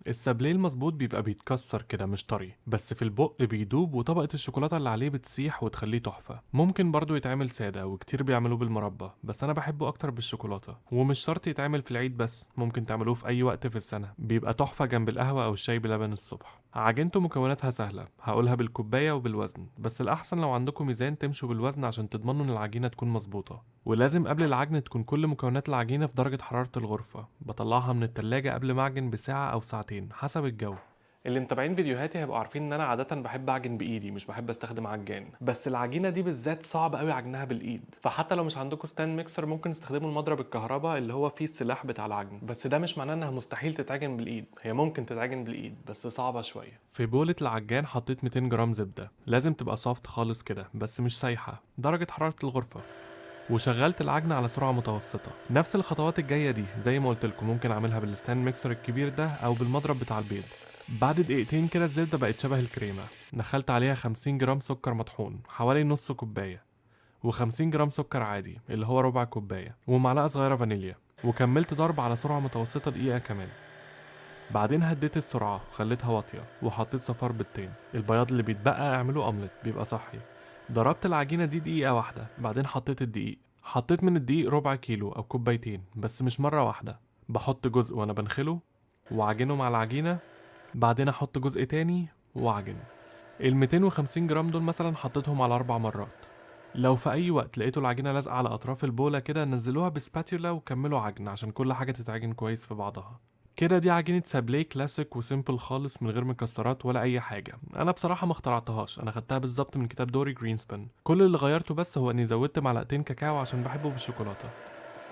السابليه المظبوط بيبقى بيتكسر كده مش طري، بس في البق بيدوب وطبقة الشوكولاتة اللي عليه بتسيح وتخليه تحفة. ممكن برضو يتعمل سادة وكتير بيعملوه بالمربى، بس انا بحبه اكتر بالشوكولاتة. ومش شرط يتعمل في العيد بس، ممكن تعملوه في اي وقت في السنة، بيبقى تحفة جنب القهوة او الشاي بلبن الصبح. عجينته مكوناتها سهلة، هقولها بالكوباية وبالوزن، بس الأحسن لو عندكم ميزان تمشوا بالوزن عشان تضمنوا إن العجينة تكون مظبوطة. ولازم قبل العجن تكون كل مكونات العجينة في درجة حرارة الغرفة. بطلعها من التلاجة قبل ما أعجن بساعة أو ساعتين حسب الجو. اللي متابعين فيديوهاتي هيبقوا عارفين ان انا عاده بحب اعجن بايدي، مش بحب استخدم عجان، بس العجينه دي بالذات صعب قوي عجنها بالايد. فحتى لو مش عندكم ستاند ميكسر ممكن تستخدموا المضرب الكهرباء اللي هو فيه السلاح بتاع العجن، بس ده مش معناه انها مستحيل تتعجن بالايد، هي ممكن تتعجن بالايد بس صعبه شويه. في بولة العجان حطيت 200 جرام زبده، لازم تبقى سوفت خالص كده بس مش سايحه، درجه حراره الغرفه. وشغلت العجن على سرعة متوسطة. نفس الخطوات الجاية دي زي ما قلت لكم ممكن اعملها بالستاند ميكسر الكبير ده او بالمضرب بتاع البيض. بعد دقيقتين كده الزبدة بقت شبه الكريمة. دخلت عليها 50 جرام سكر مطحون حوالي نص كوباية، و50 جرام سكر عادي اللي هو ربع كوباية، ومعلقة صغيرة فانيليا. وكملت ضرب على سرعة متوسطة دقيقة كمان. بعدين هديت السرعة خليتها واطية وحطيت صفار بيضتين. البياض اللي بيتبقى اعمله اومليت بيبقى صحي. ضربت العجينة دي دقيقة واحدة، بعدين حطيت الدقيق. حطيت من الدقيق ربع كيلو أو كوبايتين بس مش مرة واحدة. بحط جزء وأنا بنخله وأعجنه مع العجينة، بعدين أحط جزء تاني وأعجن. ال 250 جرام دول مثلا حطيتهم على 4 مرات. لو في أي وقت لقيتوا العجينة لازقة على أطراف البولة كده نزلوها بسباتيولا وكملوا عجن عشان كل حاجة تتعجن كويس في بعضها. كده دي عجينة سابليه كلاسيك وسيمبل خالص من غير مكسرات ولا أي حاجة. أنا بصراحة ما اخترعتهاش، أنا خدتها بالظبط من كتاب دوري جرينسبان. كل اللي غيرته بس هو إني زودت معلقتين كاكاو عشان بحبه بالشوكولاتة.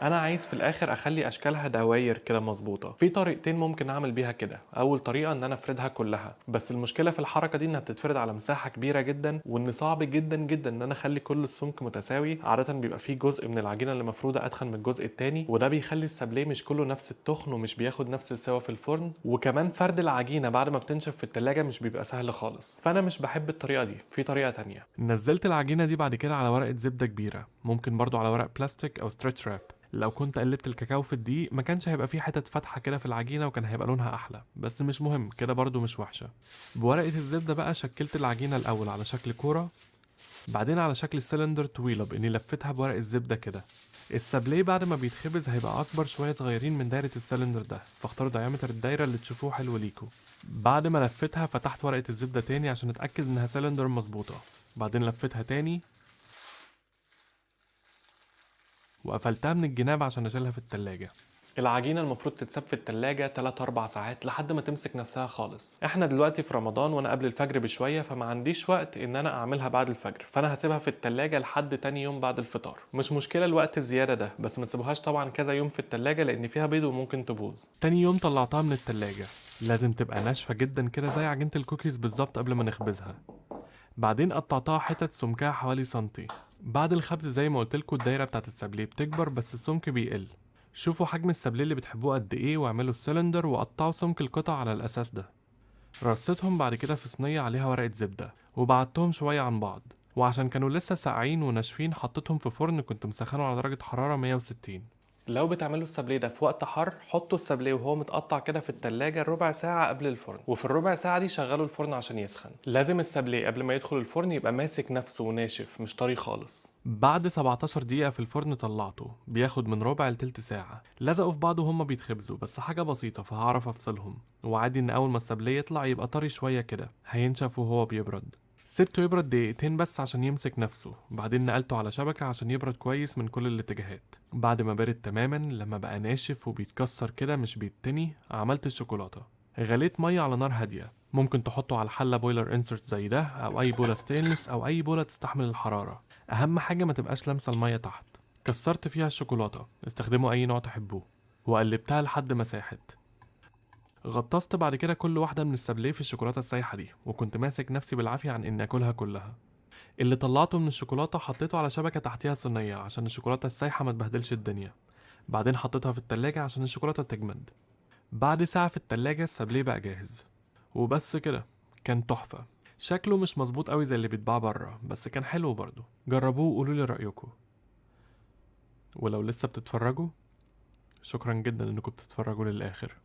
انا عايز في الاخر اخلي اشكالها دواير كده مظبوطه. في طريقتين ممكن اعمل بيها كده. اول طريقه ان انا افردها كلها، بس المشكله في الحركه دي انها بتتفرد على مساحه كبيره جدا، وان صعب جدا جدا ان انا اخلي كل السمك متساوي. عاده بيبقى فيه جزء من العجينه اللي مفروده اتخن من الجزء التاني، وده بيخلي السابليه مش كله نفس التخن ومش بياخد نفس السوا في الفرن. وكمان فرد العجينه بعد ما بتنشف في التلاجة مش بيبقى سهل خالص، فانا مش بحب الطريقه دي. في طريقه تانية. نزلت العجينه دي بعد كده على ورقه زبده كبيره، ممكن برضو على ورق بلاستيك او ستريتش راب. لو كنت قلبت الكاكاو في الدقيق ما كانش هيبقى فيه حتت فاتحه كده في العجينه وكان هيبقى لونها احلى، بس مش مهم كده برضو مش وحشه. بورقه الزبده بقى شكلت العجينه الاول على شكل كوره، بعدين على شكل سلندر طويله باني لفتها بورق الزبده كده. السابليه بعد ما بيتخبز هيبقى اكبر شويه صغيرين من دايره السلندر ده، فاختاروا دايمتر الدايره اللي تشوفوه حلو ليكوا. بعد ما لفتها فتحت ورقه الزبده تاني عشان اتاكد انها سلندر مظبوطه، بعدين لفتها تاني وقفلتها من الجناب عشان اشيلها في التلاجة. العجينة المفروض تتساب في التلاجة 3-4 ساعات لحد ما تمسك نفسها خالص. احنا دلوقتي في رمضان وانا قبل الفجر بشوية، فما عنديش وقت ان انا اعملها بعد الفجر، فانا هسيبها في التلاجة لحد تاني يوم بعد الفطار. مش مشكلة الوقت الزيادة ده، بس ما تسيبوهاش طبعا كذا يوم في التلاجة لان فيها بيض وممكن تبوظ. تاني يوم طلعتها من التلاجة. لازم تبقى ناشفة جدا كده زي عجينة الكوكيز بالظبط قبل ما نخبزها. بعدين قطعتها حتت سمكها حوالي سنتي. بعد الخبز زي ما قلتلكوا الدايرة بتاعت السابليه بتكبر بس السمك بيقل. شوفوا حجم السابليه اللي بتحبوه قد ايه واعملوا السلندر وقطعوا سمك القطع على الاساس ده. رصيتهم بعد كده في صينية عليها ورقة زبدة وبعدتهم شوية عن بعض، وعشان كانوا لسه ساقعين وناشفين حطيتهم في فرن كنت مسخنه على درجة حرارة 160. لو بتعملوا السابليه ده في وقت حر حطوا السابليه وهو متقطع كده في التلاجة ربع ساعة قبل الفرن، وفي الربع ساعة دي شغلوا الفرن عشان يسخن. لازم السابليه قبل ما يدخل الفرن يبقى ماسك نفسه وناشف مش طري خالص. بعد 17 دقيقة في الفرن طلعته، بياخد من ربع لتلت ساعة. لزقوا في بعض وهما بيتخبزوا بس حاجة بسيطة فهعرف افصلهم. وعادي ان اول ما السابليه يطلع يبقى طري شوية كده، هينشف وهو بيبرد. سبته يبرد دقيقتين بس عشان يمسك نفسه، بعدين نقلته على شبكة عشان يبرد كويس من كل الاتجاهات. بعد ما برد تماما لما بقى ناشف وبيتكسر كده مش بيتني، عملت الشوكولاتة. غليت مية على نار هادية، ممكن تحطه على حلة بويلر انسرت زي ده او اي بولة ستينلس او اي بولة تستحمل الحرارة. اهم حاجة ما تبقاش لامسة المية تحت. كسرت فيها الشوكولاتة، استخدموا اي نوع تحبوه، وقلبتها لحد ما ساحت. غطست بعد كده كل واحدة من السابليه في الشوكولاتة السايحة دي، وكنت ماسك نفسي بالعافية عن إني أكلها كلها. اللي طلعته من الشوكولاتة حطيته على شبكة تحتيها صينية عشان الشوكولاتة السايحة ما تبهدلش الدنيا. بعدين حطيتها في التلاجة عشان الشوكولاتة تجمد. بعد ساعة في التلاجة السابليه بقى جاهز. وبس كده. كان تحفة. شكله مش مظبوط قوي زي اللي بيتباع بره، بس كان حلو برضه. جربوه وقولوا لي رأيكم. ولو لسه بتتفرجوا، شكرا جدا انكم بتتفرجوا للآخر.